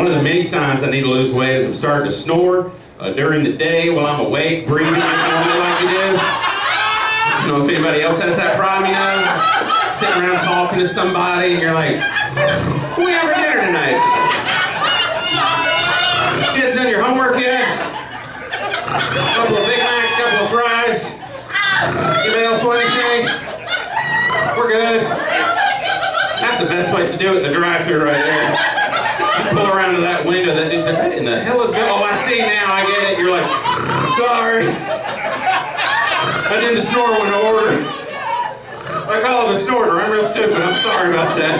One of the many signs I need to lose weight is I'm starting to snore during the day while I'm awake, breathing as normally like you do. I don't know if anybody else has that problem, you know? Just sitting around talking to somebody and you're like, what we have for dinner tonight? Kids done your homework yet? A couple of Big Macs, a couple of fries. Anybody else want anything? We're good. That's the best place to do it, in the drive-thru right there. You pull around to that window, that dude's like, what in the hell is going on? Oh, I see now, I get it. You're like, sorry. I didn't snore when I ordered. I call it a snorter. I'm real stupid. I'm sorry about that.